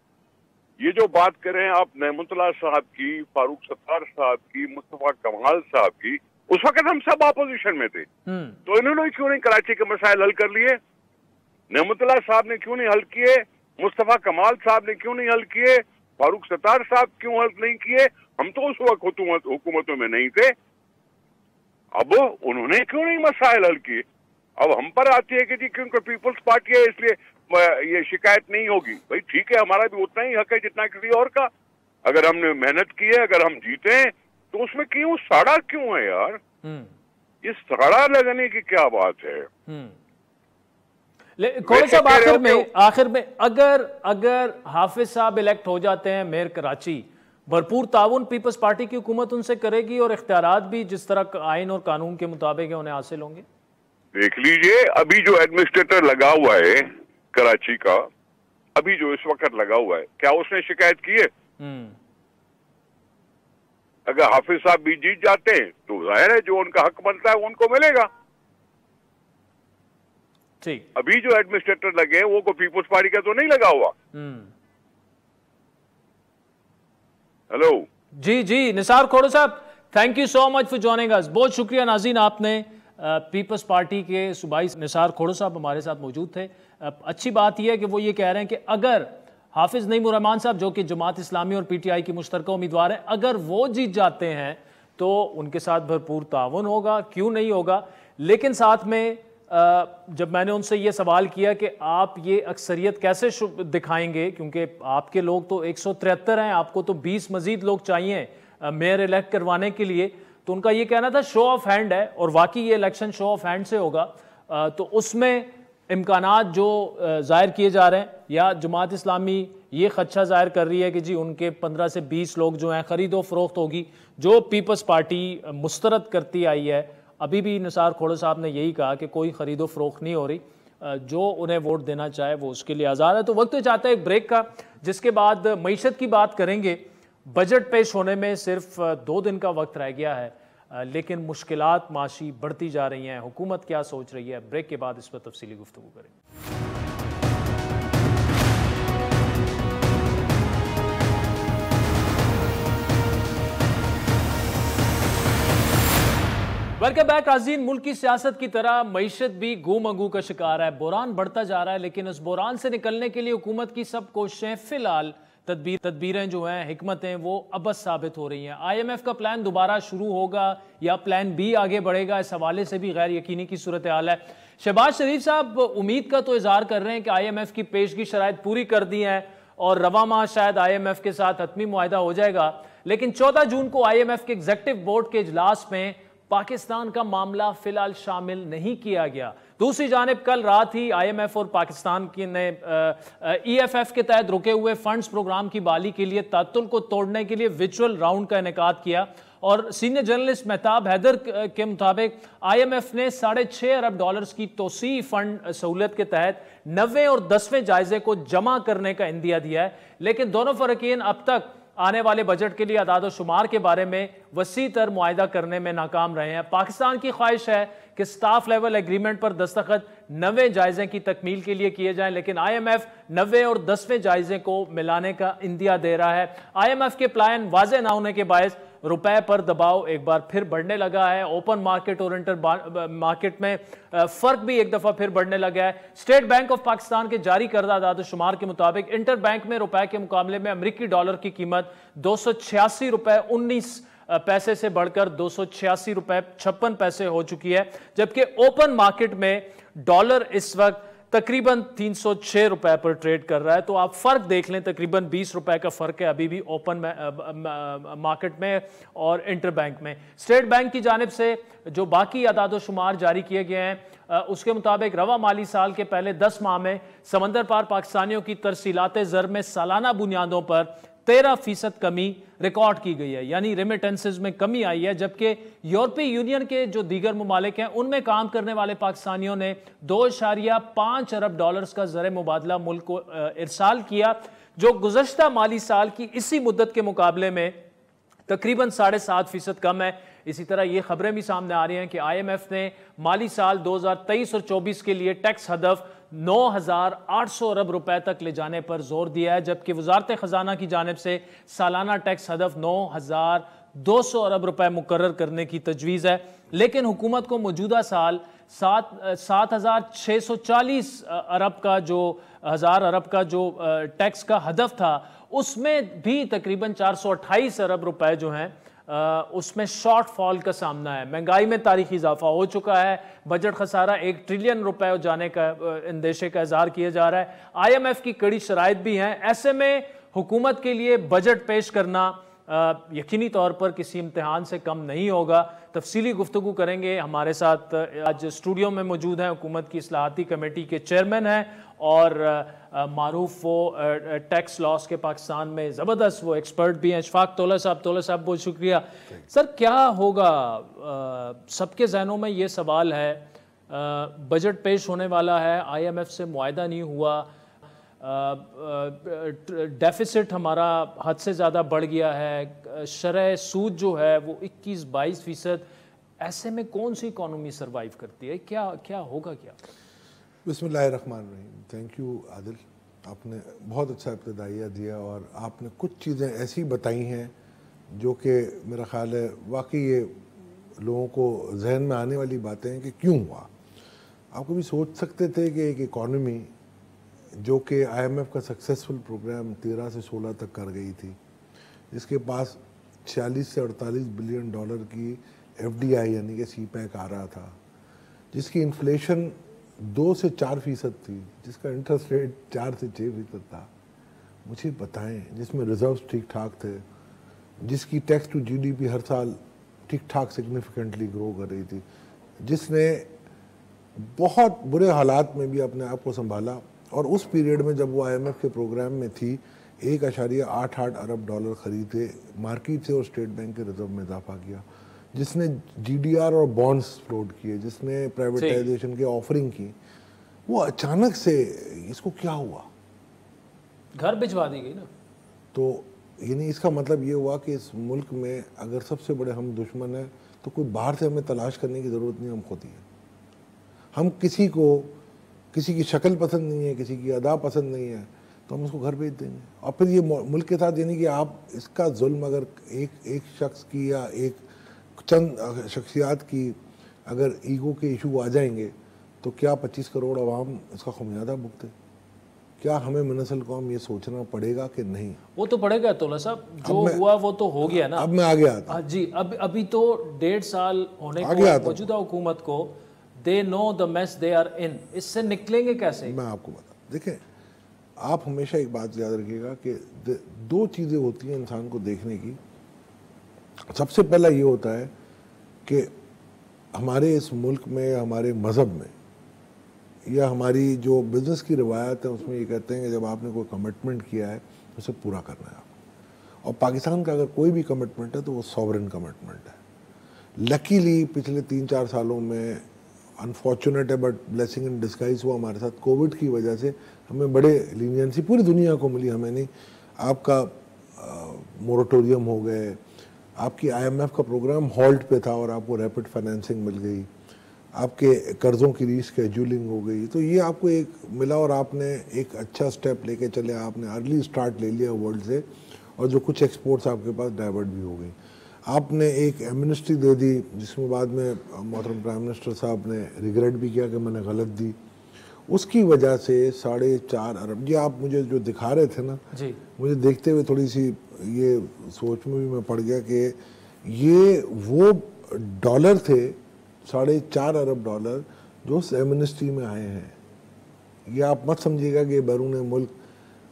Speaker 8: ये जो बात कर रहे हैं आप नेमतुल्लाह साहब की, फारूक सत्तार साहब की, मुस्तफा कमाल साहब की, उस वक्त हम सब ऑपोजिशन में थे, तो इन्होंने क्यों नहीं कराची के मसाइल हल कर लिए? नेमतुल्लाह साहब ने क्यों नहीं हल किए? मुस्तफा कमाल साहब ने क्यों नहीं हल किए? फारूक सत्तार साहब क्यों हल नहीं किए? हम तो उस वक्त हुकूमतों में नहीं थे। अब उन्होंने क्यों नहीं मसाइल हल किए? अब हम पर आती है कि जी क्योंकि पीपल्स पार्टी है इसलिए ये शिकायत नहीं होगी। भाई ठीक है, हमारा भी उतना ही हक है जितना किसी और का। अगर हमने मेहनत की है, अगर हम जीते हैं, तो उसमें क्यों साड़ा क्यों है यार? ये साड़ा लगाने की क्या बात है?
Speaker 1: साहब आखिर में अगर हाफिज साहब इलेक्ट हो जाते हैं मेयर कराची, भरपूर ताउन पीपल्स पार्टी की हुकूमत उनसे करेगी और इख्तियारात भी जिस तरह आइन और कानून के मुताबिक है उन्हें हासिल होंगे।
Speaker 8: देख लीजिए, अभी जो एडमिनिस्ट्रेटर लगा हुआ है कराची का, अभी जो इस वक्त लगा हुआ है, क्या उसने शिकायत की है? अगर हाफिज साहब भी जीत जाते हैं तो जाहिर है जो उनका हक बनता है वो उनको मिलेगा।
Speaker 1: ठीक,
Speaker 8: अभी जो एडमिनिस्ट्रेटर लगे हैं वो को पीपुल्स पार्टी का तो नहीं लगा हुआ। हेलो
Speaker 1: जी जी, निसार खोड़ो साहब, thank you so much for joining us. बहुत शुक्रिया नाज़रीन, आपने पीपल्स पार्टी के सूबाई निसार खोड़ो साहब हमारे साथ मौजूद थे। अच्छी बात यह है कि वो ये कह रहे हैं कि अगर हाफिज नईमुर रहमान साहब जो कि जमात इस्लामी और पीटीआई की मुश्तरका उम्मीदवार हैं, अगर वो जीत जाते हैं तो उनके साथ भरपूर ताउन होगा, क्यों नहीं होगा। लेकिन साथ में जब मैंने उनसे ये सवाल किया कि आप ये अक्सरियत कैसे दिखाएंगे, क्योंकि आपके लोग तो 173 हैं, आपको तो 20 मजीद लोग चाहिए मेयर इलेक्ट करवाने के लिए, तो उनका ये कहना था शो ऑफ हैंड है, और वाकई ये इलेक्शन शो ऑफ हैंड से होगा। तो उसमें इम्कानात जो ज़ाहिर किए जा रहे हैं, या जमात इस्लामी ये खदशा ज़ाहिर कर रही है कि जी उनके 15 से 20 लोग जो हैं ख़रीदो फरोख्त होगी, जो पीपल्स पार्टी मुस्तरद करती आई है। अभी भी निसार खोड़ो साहब ने यही कहा कि कोई ख़रीदो फरोख्त नहीं हो रही, जो उन्हें वोट देना चाहे वो उसके लिए आज़ाद है। तो वक्त चाहता है एक ब्रेक का, जिसके बाद मईशत की बात करेंगे। बजट पेश होने में सिर्फ 2 दिन का वक्त रह गया है, लेकिन मुश्किलात माशी बढ़ती जा रही हैं। हुकूमत क्या सोच रही है, ब्रेक के बाद इस पर तफसीली गुफ्तगू करेंगे। वेलकम बैक नाज़रीन। मुल्क की सियासत की तरह मईशत भी गूम अगू का शिकार है। बुरान बढ़ता जा रहा है, लेकिन उस बुरान से निकलने के लिए हुकूमत की सब कोशिशें फिलहाल तदबीरें जो हैं, हिकमतें, वो अबस साबित हो रही हैं। IMF का प्लान दोबारा शुरू होगा या प्लान बी आगे बढ़ेगा, इस हवाले से भी गैर यकीनी की सूरत हाल है। शहबाज शरीफ साहब उम्मीद का तो इजहार कर रहे हैं कि IMF की पेशगी शराइत पूरी कर दी हैं और रवा माह शायद IMF के साथ हतमी मुआहदा हो जाएगा, लेकिन 14 जून को IMF के एग्जीक्यूटिव बोर्ड के इजलास में पाकिस्तान का मामला फिलहाल शामिल नहीं किया गया। दूसरी जानिब कल रात ही IMF और पाकिस्तान की ने EFF के तहत रुके हुए फंड्स प्रोग्राम की बहाली के लिए तातुल को तोड़ने के लिए वर्चुअल राउंड का इनेकाद किया, और सीनियर जर्नलिस्ट मेहताब हैदर के मुताबिक IMF ने $6.5 अरब की तोसी फंड सहूलत के तहत 90 और 10वें जायजे को जमा करने का इंदिया दिया है। लेकिन दोनों फरीकीन अब तक आने वाले बजट के लिए अदाद शुमार के बारे में वसी तर मुआहिदा करने में नाकाम रहे हैं। पाकिस्तान की ख्वाहिश है कि स्टाफ लेवल एग्रीमेंट पर दस्तखत 90 जायजे की तकमील के लिए किए जाएं, लेकिन IMF 90 और 10वें जायजे को मिलाने का इंदिया दे रहा है। IMF के प्लान वाज़ेह ना होने के बायस रुपए पर दबाव एक बार फिर बढ़ने लगा है। ओपन मार्केट और इंटर मार्केट में फर्क भी एक दफा फिर बढ़ने लगा है। स्टेट बैंक ऑफ पाकिस्तान के जारी करदा आदाद शुमार के मुताबिक इंटर बैंक में रुपए के मुकाबले में अमेरिकी डॉलर की कीमत 286 रुपए 19 पैसे से बढ़कर 286 रुपए 56 पैसे हो चुकी है, जबकि ओपन मार्केट में डॉलर इस वक्त तकरीबन 306 रुपए पर ट्रेड कर रहा है। तो आप फर्क देख लें, तकरीबन 20 रुपए का फर्क है अभी भी ओपन मार्केट में और इंटर बैंक में। स्टेट बैंक की जानिब से जो बाकी अदाद शुमार जारी किए गए हैं, उसके मुताबिक रवा माली साल के पहले 10 माह में समंदर पार पाकिस्तानियों की तरसीलात ज़र में सालाना बुनियादों पर 13% कमी रिकॉर्ड की गई है, यानी रेमिटेंसेज में कमी आई है। जबकि यूरोपीय यूनियन के जो दीगर ममालिक हैं उनमें काम करने वाले पाकिस्तानियों ने $2.5 अरब का ज़र मुबादला मुल्क को इरसाल किया, जो गुज़श्ता माली साल की इसी मुद्दत के मुकाबले में तकरीबन 7.5% कम है। इसी तरह ये खबरें भी सामने आ रही हैं कि IMF ने माली साल 2023 और 24 के लिए टैक्स हदफ 9,800 अरब रुपए तक ले जाने पर जोर दिया है, जबकि वजारत खजाना की जानिब से सालाना टैक्स हदफ 9,200 अरब रुपए मुकर्रर करने की तजवीज़ है। लेकिन हुकूमत को मौजूदा साल 7,640 अरब का जो टैक्स का हदफ था, उसमें भी तकरीबन 428 अरब रुपए जो हैं उसमें शॉर्टफॉल का सामना है। महंगाई में तारीखी इजाफा हो चुका है। बजट खसारा 1 ट्रिलियन रुपए जाने का अंदेशे का इजहार किया जा रहा है। IMF की कड़ी शराइत भी हैं। ऐसे में हुकूमत के लिए बजट पेश करना यकीनी तौर पर किसी इम्तिहान से कम नहीं होगा। तफसीली गुफ्तगू करेंगे। हमारे साथ आज स्टूडियो में मौजूद हैं हुकूमत की इस्लाहाती कमेटी के चेयरमैन हैं और मारूफ वो टैक्स लॉस के पाकिस्तान में ज़बरदस्त वो एक्सपर्ट भी हैं, इशफाक तोला साहब। तोला साहब बहुत शुक्रिया। सर, क्या होगा, सबके जहनों में ये सवाल है, बजट पेश होने वाला है, IMF से मुआहिदा नहीं हुआ, डेफिसिट हमारा हद से ज़्यादा बढ़ गया है, शरह सूद जो है वो 21-22%। ऐसे में कौन सी इकॉनमी सरवाइव करती है? क्या क्या होगा क्या?
Speaker 9: बिस्मिल्लाहिर्रहमानिर्रहीम। थैंक यू आदिल, आपने बहुत अच्छा इब्तिदाइया दिया और आपने कुछ चीज़ें ऐसी बताई हैं जो कि मेरा ख़्याल है वाकई ये लोगों को जहन में आने वाली बातें हैं कि क्यों हुआ। आप कभी सोच सकते थे कि एक इकॉनमी जो कि IMF का सक्सेसफुल प्रोग्राम 13 से 16 तक कर गई थी, जिसके पास 46 से 48 बिलियन डॉलर की FDI यानी कि CPEC आ रहा था, जिसकी इन्फ्लेशन 2 से 4% थी, जिसका इंटरेस्ट रेट 4 से 6% था, मुझे बताएं, जिसमें रिजर्व्स ठीक ठाक थे, जिसकी टैक्स टू GDP हर साल ठीक ठाक सिग्निफिकेंटली ग्रो कर रही थी, जिसने बहुत बुरे हालात में भी अपने आप को संभाला, और उस पीरियड में जब वो IMF के प्रोग्राम में थी 1.88 अरब डॉलर खरीदे मार्केट से और स्टेट बैंक के रिजर्व में इजाफा किया, जिसने GDR और बॉन्ड्स फ्लोट किए, जिसने प्राइवेटाइजेशन की ऑफरिंग की, वो अचानक से इसको क्या हुआ?
Speaker 1: घर भिजवा दी गई ना।
Speaker 9: तो यानी इसका मतलब ये हुआ कि इस मुल्क में अगर सबसे बड़े हम दुश्मन हैं तो कोई बाहर से हमें तलाश करने की ज़रूरत नहीं, हम खुद ही हैं। हम किसी की शक्ल पसंद नहीं है, किसी की अदा पसंद नहीं है, तो हम उसको घर भेज देंगे। और फिर ये मुल्क के साथ यानी कि आप इसका जुल्म अगर एक शख्स की या एक चंद शख्सियात की अगर ईगो के इशू आ जाएंगे तो क्या 25 करोड़ अवाम इसका खमियाजा भुगते? क्या हमें मुनसल कौम ये सोचना पड़ेगा कि नहीं?
Speaker 1: वो तो पड़ेगा तौला साहब, जो हुआ वो तो हो गया ना।
Speaker 9: अब मैं आ गया था
Speaker 1: जी, अभी तो 1.5 साल होने को मौजूदा हुकूमत को, they know the mess they are in, इससे निकलेंगे कैसे?
Speaker 9: मैं आपको बता, देखें, आप हमेशा एक बात याद रखिएगा कि 2 चीज़ें होती हैं इंसान को देखने की। सबसे पहला ये होता है कि हमारे इस मुल्क में, हमारे मज़हब में या हमारी जो बिज़नेस की रिवायत है उसमें ये कहते हैं कि जब आपने कोई कमिटमेंट किया है तो उसे पूरा करना है आपको। और पाकिस्तान का अगर कोई भी कमिटमेंट है तो वो सॉवरेन कमिटमेंट है। लकीली पिछले 3-4 सालों में अनफॉर्चुनेट है बट ब्लेसिंग इन डिस्गाइज हुआ हमारे साथ, कोविड की वजह से हमें बड़े लीनियंसी पूरी दुनिया को मिली, हमें नहीं। आपका मोरेटोरियम हो गए, आपकी IMF का प्रोग्राम हॉल्ट पे था और आपको रैपिड फाइनेंसिंग मिल गई, आपके कर्ज़ों की रीशेड्यूलिंग हो गई, तो ये आपको एक मिला और आपने एक अच्छा स्टेप लेके चले, आपने अर्ली स्टार्ट ले लिया वर्ल्ड से, और जो कुछ एक्सपोर्ट्स आपके पास डाइवर्ट भी हो गई। आपने एक एमनेस्टी दे दी जिसमें बाद में मोहतरम प्राइम मिनिस्टर साहब ने रिग्रेट भी किया कि मैंने गलत दी। उसकी वजह से 4.5 अरब, ये आप मुझे जो दिखा रहे थे ना
Speaker 1: जी, मुझे
Speaker 9: देखते हुए थोड़ी सी ये सोच में भी मैं पड़ गया कि ये वो डॉलर थे 4.5 अरब डॉलर जो उस एमनेस्टी में आए हैं। ये आप मत समझिएगा कि बैरून मुल्क।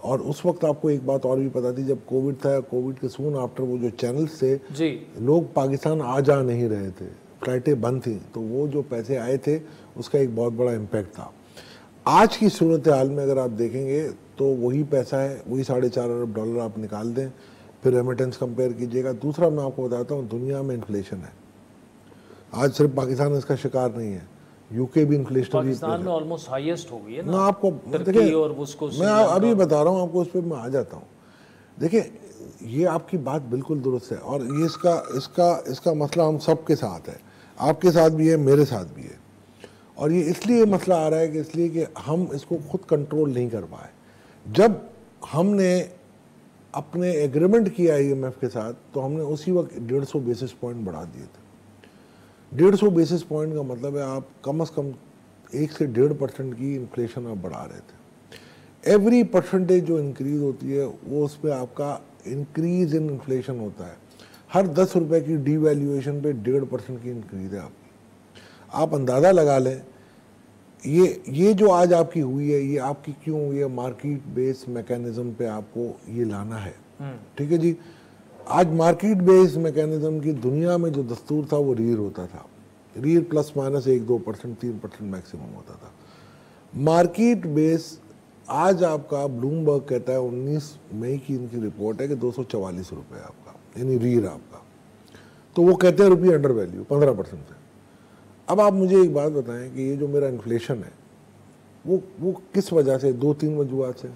Speaker 9: और उस वक्त आपको एक बात और भी पता थी, जब कोविड था, कोविड के सून आफ्टर वो जो चैनल्स थे
Speaker 1: जी,
Speaker 9: लोग पाकिस्तान आ जा नहीं रहे थे, फ्लाइटें बंद थी, तो वो जो पैसे आए थे उसका एक बहुत बड़ा इम्पैक्ट था। आज की सूरत हाल में अगर आप देखेंगे तो वही पैसा है, वही 4.5 अरब डॉलर आप निकाल दें, फिर रेमिटेंस कंपेयर कीजिएगा। दूसरा मैं आपको बताता हूँ, दुनिया में इन्फ्लेशन है। आज सिर्फ पाकिस्तान इसका शिकार नहीं है, यूके भी इन्फ्लेशनरी,
Speaker 1: पाकिस्तान में ऑलमोस्ट हाईएस्ट हो गई है ना।
Speaker 9: मैं आपको
Speaker 1: देखिए, और उसको
Speaker 9: मैं अभी बता रहा हूँ आपको, उस पर मैं आ जाता हूँ। देखिए, ये आपकी बात बिल्कुल दुरुस्त है और ये इसका मसला हम सब के साथ है, आपके साथ भी है, मेरे साथ भी है। और ये इसलिए मसला आ रहा है कि इसलिए कि हम इसको खुद कंट्रोल नहीं कर पाए। जब हमने अपने एग्रीमेंट किया IMF के साथ तो हमने उसी वक्त 150 बेसिस पॉइंट बढ़ा दिए थे। 150 बेसिस पॉइंट का मतलब है आप कम से कम 1 से 1.5% की इन्फ्लेशन आप बढ़ा रहे थे। एवरी परसेंटेज जो इंक्रीज होती है वो उस पर आपका इंक्रीज इन इन्फ्लेशन होता है। हर 10 रुपए की डीवैल्यूएशन पे 1.5% की इंक्रीज है आपकी। आप अंदाज़ा लगा लें, ये जो आज आपकी हुई है, ये आपकी क्यों हुई है? मार्केट बेस्ड मैकेनिज्म पे आपको ये लाना है, ठीक है जी। आज मार्केट बेस्ड मैकेनिज्म की दुनिया में जो दस्तूर था वो रीर होता था, रीर प्लस माइनस 1-2%, 3% मैक्सिमम होता था। मार्केट बेस आज आपका ब्लूमबर्ग कहता है, 19 मई की इनकी रिपोर्ट है कि 244 रुपये आपका, यानी रीर आपका। तो वो कहते हैं रुपये अंडर वैल्यू 15% से। अब आप मुझे एक बात बताएं कि ये जो मेरा इन्फ्लेशन है वो किस वजह से? 2-3 वजूहत से।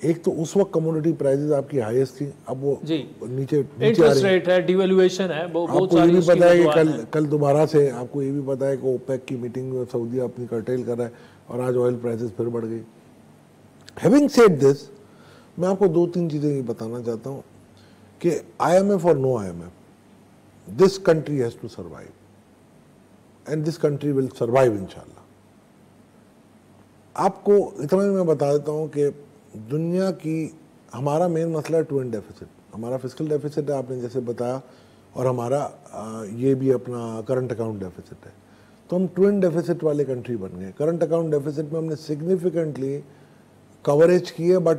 Speaker 9: एक तो उस वक्त कमोडिटी प्राइसेस आपकी हाईएस्ट थी, अब वो
Speaker 1: जी
Speaker 9: नीचे
Speaker 1: इंटरेस्ट रेट है, डिवैल्यूएशन है, बहुत
Speaker 9: आपको ये भी पता है कि
Speaker 1: है।
Speaker 9: कल दोबारा से आपको ये भी पता है कि ओपेक की मीटिंग में सऊदी अपनी कर्टेल कर रहा है और आज ऑयल प्राइसेस फिर बढ़ गई। हैविंग सेड दिस, मैं आपको 2-3 चीजें ये बताना चाहता हूँ कि IMF और नो IMF, this country has to survive and this country will survive इंशाल्लाह। आपको इतना भी मैं बता देता हूँ कि दुनिया की हमारा मेन मसला है ट्विन डेफिसिट, हमारा फिस्कल डेफिसिट है आपने जैसे बताया, और हमारा ये भी अपना करंट अकाउंट डेफिसिट है। तो हम ट्विन डेफिसिट वाले कंट्री बन गए। करंट अकाउंट डेफिसिट में हमने सिग्निफिकेंटली कवरेज की है, but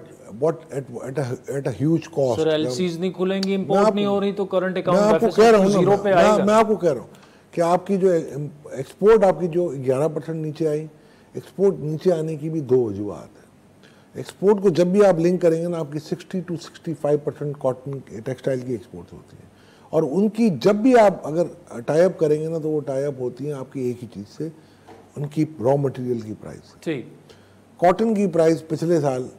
Speaker 9: at a huge cost.
Speaker 1: Sir LCs नहीं खुलेंगी, इंपोर्ट नहीं हो रही, तो करंट
Speaker 9: मैं
Speaker 1: अकाउंट
Speaker 9: आपको कह रहा हूँ
Speaker 1: जीरो पे आएगा।
Speaker 9: मैं आपको कह रहा हूँ कि आपकी जो एक्सपोर्ट आपकी जो 11% नीचे आई, एक्सपोर्ट नीचे आने की भी 2 वजूहत है। एक्सपोर्ट को जब भी आप लिंक करेंगे ना, आपकी 60 to 65% कॉटन टेक्सटाइल की एक्सपोर्ट होती है, और उनकी जब भी आप अगर टाई अप करेंगे ना, तो वो टाई अप होती हैं आपकी एक ही चीज़ से, उनकी रॉ मटेरियल की प्राइस।
Speaker 1: ठीक,
Speaker 9: कॉटन की प्राइस पिछले साल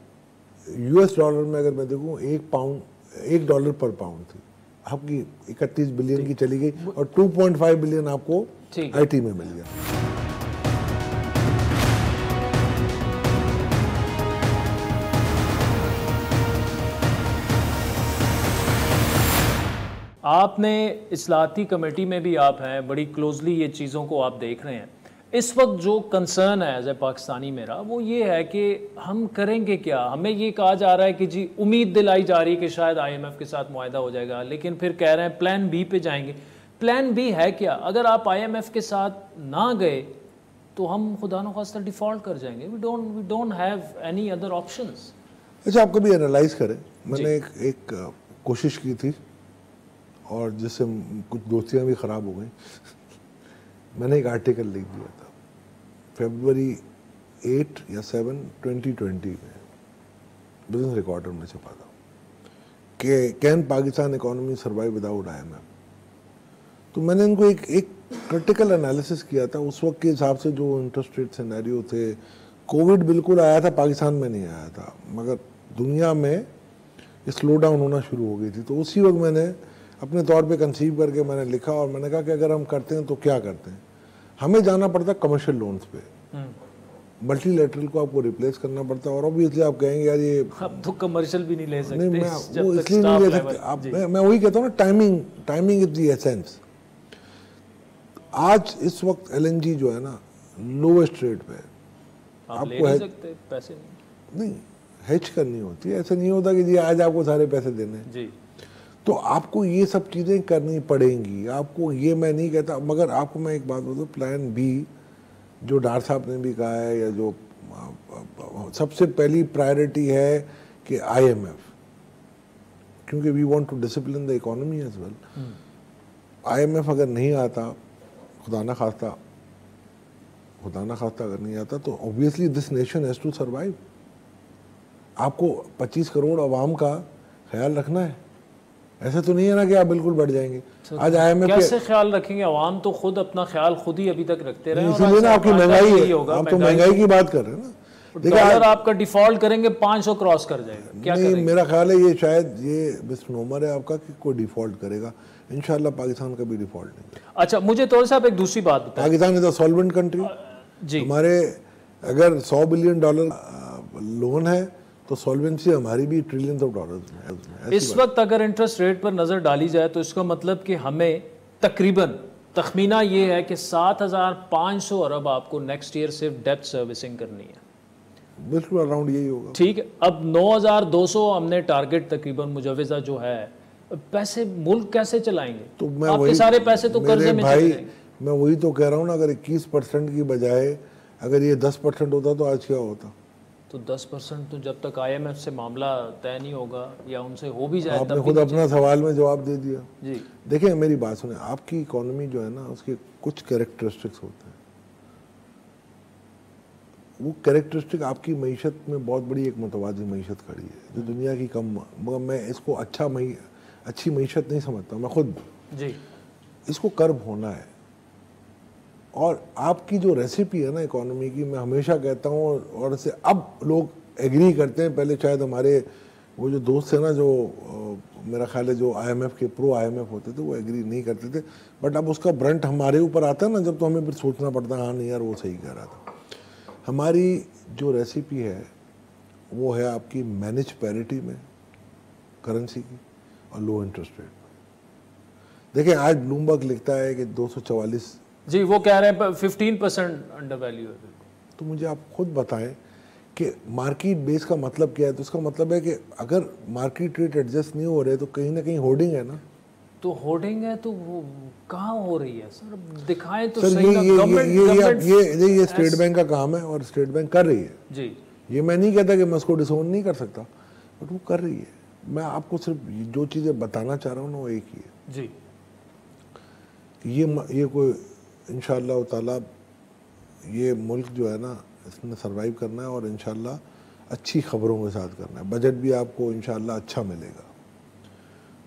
Speaker 9: US डॉलर में अगर मैं देखूँ $1 पर पाउंड थी, आपकी 31 बिलियन की चली गई और 2.5 बिलियन आपको IT में मिल गया।
Speaker 1: आपने इस्लाहती कमेटी में भी आप हैं, बड़ी क्लोजली ये चीज़ों को आप देख रहे हैं। इस वक्त जो कंसर्न है एज ए पाकिस्तानी मेरा, वो ये है कि हम करेंगे क्या। हमें ये कहा जा रहा है कि जी उम्मीद दिलाई जा रही है कि शायद IMF के साथ मुआहदा हो जाएगा, लेकिन फिर कह रहे हैं प्लान B पे जाएंगे। प्लान B है क्या? अगर आप IMF के साथ ना गए तो हम खुदा न खास्ता डिफ़ॉल्ट कर जाएंगे। We don't have any other options.
Speaker 9: अच्छा, आप कभी एनालाइज करें, मैंने एक कोशिश की थी और जिससे कुछ दोस्तियाँ भी ख़राब हो गई। मैंने एक आर्टिकल लिख दिया था February 8 या 7, 2020 में, बिजनेस रिकॉर्डर में छपा था कि can Pakistan economy survive without IMF। तो मैंने इनको एक क्रिटिकल एनालिसिस किया था उस वक्त के हिसाब से, जो इंटरेस्ट रेट सिनेरियो थे। कोविड बिल्कुल आया था, पाकिस्तान में नहीं आया था, मगर दुनिया में स्लो डाउन होना शुरू हो गई थी। तो उसी वक्त मैंने अपने तौर पे कंसीव करके मैंने लिखा और मैंने कहा कि अगर हम करते हैं तो क्या करते हैं। हमें जाना पड़ता कमर्शियल लोन्स पे, मल्टीलैटरल को आपको रिप्लेस करना पड़ता है। और ऑब्वियसली आप कहेंगे यार ये
Speaker 1: अब तो कमर्शियल भी नहीं ले सकते।
Speaker 9: नहीं, मैं वो इसलिए नहीं ले सकते। आप मैं वही कहता हूँ ना, टाइमिंग इज द एसेंस। आज इस वक्त LNG जो है ना लोवेस्ट रेट पे है,
Speaker 1: आप ले नहीं सकते, पैसे
Speaker 9: नहीं हेज करनी होती है। ऐसा नहीं होता कि जी आज आपको सारे पैसे देने हैं
Speaker 1: जी।
Speaker 9: तो आपको ये सब चीज़ें करनी पड़ेंगी। आपको ये मैं नहीं कहता, मगर आपको मैं एक बात बताऊँ, प्लान B जो डार साहब ने भी कहा है, या जो सबसे पहली प्रायोरिटी है कि IMF, क्योंकि we want to discipline the economy as well. IMF अगर नहीं आता, खुदा ना खास्ता अगर नहीं आता, तो obviously this nation has to survive. आपको 25 करोड़ आवाम का ख्याल रखना है। ऐसा तो नहीं है ना कि आप बिल्कुल बढ़ जाएंगे। आज IMF
Speaker 1: कैसे ख्याल रखेंगे? आवाम तो खुद अपना ख्याल खुद ही अभी तक रखते रहे।
Speaker 9: इसीलिए ना आपकी महंगाई है, आप तो महंगाई की बात कर रहे हैं ना।
Speaker 1: डॉलर आपका डिफॉल्ट करेंगे 500 क्रॉस कर जाएगा, क्या करेंगे?
Speaker 9: मेरा ख्याल है ये शायद ये मिसनोमर है आपका कि कोई डिफॉल्ट करेगा। इंशाल्लाह पाकिस्तान का भी डिफॉल्ट नहीं।
Speaker 1: अच्छा, मुझे तो साहब एक दूसरी बात बताएं।
Speaker 9: Pakistan is a solvent country ji. हमारे अगर $100 बिलियन लोन है तो सॉल्वेंसी हमारी भी ट्रिलियंस ऑफ डॉलर्स।
Speaker 1: इस वक्त अगर इंटरेस्ट रेट पर नजर डाली जाए तो इसका मतलब कि हमें तकरीबन तखमीना ये है कि 7,500 अरब आपको नेक्स्ट ईयर सिर्फ डेब्ट सर्विसिंग करनी है।
Speaker 9: बिल्कुल अराउंड यही होगा।
Speaker 1: ठीक है, अब 9,200 हमने टारगेट तकरीबन मुजवजा जो है। पैसे मुल्क कैसे चलाएंगे?
Speaker 9: तो मैं
Speaker 1: आपके सारे पैसे तो कर्जे में चले जाएंगे।
Speaker 9: मैं वही तो कह रहा हूँ ना, अगर 21% की बजाय अगर ये 10% होता तो आज क्या होता?
Speaker 1: तो 10% तो जब तक IMF से मामला तय नहीं होगा या उनसे हो भी जाए।
Speaker 9: आपने खुद अपना सवाल में जवाब दे दिया
Speaker 1: जी।
Speaker 9: देखिए मेरी बात सुने, आपकी इकोनॉमी जो है ना उसके कुछ कैरेक्टरिस्टिक्स होते हैं। वो कैरेक्टरिस्टिक आपकी मईशत में बहुत बड़ी एक मुतवाज़ी मईशत खड़ी है जो दुनिया की कम, मगर मैं इसको अच्छी मईशत नहीं समझता मैं खुद
Speaker 1: जी।
Speaker 9: इसको कर्ब होना है। और आपकी जो रेसिपी है ना इकोनॉमी की, मैं हमेशा कहता हूँ और इसे अब लोग एग्री करते हैं। पहले शायद हमारे वो जो दोस्त थे ना, जो मेरा ख्याल है जो IMF के प्रो IMF होते थे, वो एग्री नहीं करते थे। बट अब उसका ब्रंट हमारे ऊपर आता है ना, जब तो हमें फिर सोचना पड़ता है हाँ नहीं यार वो सही कह रहा था। हमारी जो रेसिपी है वो है आपकी मैनेज पैरिटी में करेंसी की और लो इंटरेस्ट रेट में। देखिए आज ब्लूमबर्ग लिखता है कि 244
Speaker 1: जी, वो कह रहे हैं 15% अंडर वैल्यू है।
Speaker 9: तो मुझे आप खुद बताएं कि मार्केट बेस का मतलब क्या है। तो इसका मतलब है कि अगर मार्केट रेट एडजस्ट नहीं हो रहे तो कहीं ना कहीं होर्डिंग है ना।
Speaker 1: तो होर्डिंग है तो वो कहाँ हो रही है सर, दिखाएं तो
Speaker 9: सर
Speaker 1: सही ना।
Speaker 9: ये स्टेट बैंक का काम है और स्टेट बैंक कर रही है
Speaker 1: जी। ये
Speaker 9: मैं नहीं कहता कि मैं उसको डिसोन नहीं कर सकता, बट वो कर रही है। मैं आपको सिर्फ जो चीज़ें बताना चाह रहा हूँ ना वो एक ही है
Speaker 1: जी,
Speaker 9: ये कोई इंशाअल्लाह ताला ये मुल्क जो है ना इसने सरवाइव करना है और इंशाअल्लाह अच्छी खबरों के साथ करना है। बजट भी आपको इंशाअल्लाह अच्छा मिलेगा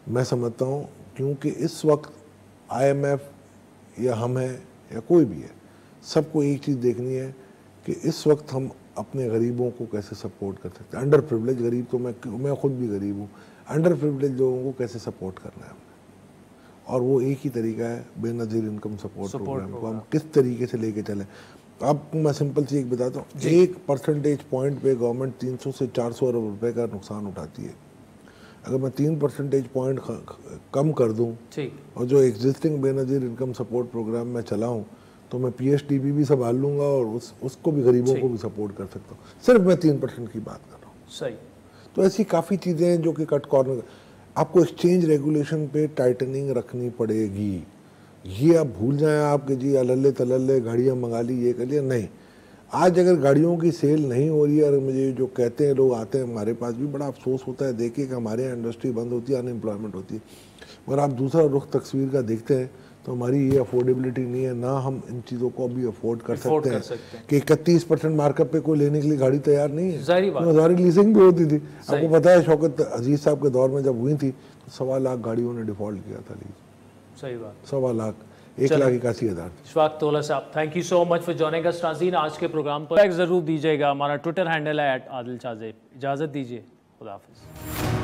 Speaker 9: मैं समझता हूँ, क्योंकि इस वक्त IMF या हम हैं या कोई भी है, सबको एक चीज़ देखनी है कि इस वक्त हम अपने गरीबों को कैसे सपोर्ट कर सकते हैं। अंडर प्रिविलेज गरीब तो मैं खुद भी गरीब हूँ, अंडर प्रिविलेज लोगों को कैसे सपोर्ट करना है हमने, और वो एक ही तरीका है बेनज़ीर इनकम सपोर्ट प्रोग्राम को हम किस तरीके से लेके चलें। आपको मैं सिंपल सी एक बताता हूँ, 1% पॉइंट पे गवर्नमेंट 300 से 400 अरब रुपए का नुकसान उठाती है। अगर मैं 3% पॉइंट कम कर दूं और जो existing Benazir income support programme में चलाऊं तो मैं PSDB भी संभाल लूंगा और उसको भी गरीबों को भी सपोर्ट कर सकता हूँ। सिर्फ मैं 3% की बात कर रहा हूँ।
Speaker 1: सही।
Speaker 9: तो ऐसी काफ़ी चीज़ें हैं जो कि कट कॉर्नर। आपको एक्सचेंज रेगुलेशन पे टाइटनिंग रखनी पड़ेगी। ये आप भूल जाएं आपके जी अल्ले तल्ले गाड़ियाँ मंगा ली, ये कर लिया, नहीं। आज अगर गाड़ियों की सेल नहीं हो रही है और मुझे जो कहते हैं लोग आते हैं हमारे पास भी, बड़ा अफसोस होता है देखिए कि हमारे यहाँ इंडस्ट्री बंद होती है, अनएम्प्लॉयमेंट होती है। मगर आप दूसरा रुख तस्वीर का देखते हैं तो हमारी ये अफोर्डेबिलिटी नहीं है, ना हम इन चीज़ों को अभी अफोर्ड कर सकते हैं कि 31% मार्कअप पे कोई लेने के लिए गाड़ी तैयार नहीं है। हज़ारी लीजिंग भी होती थी, आपको पता है शौकत अजीज साहब के दौर में जब हुई थी तो 1.25 लाख गाड़ियों ने डिफॉल्ट किया था लीज।
Speaker 1: सही बात,
Speaker 9: 1.25 लाख, 1,81,000।
Speaker 1: इशफाक तोला साहब, thank you so much for joining us. नाज़रीन आज के प्रोग्राम पर ज़रूर दीजिएगा, हमारा ट्विटर हैंडल है @आदिल शाज़ेब। इजाज़त दीजिए, खुदा हाफ़िज़।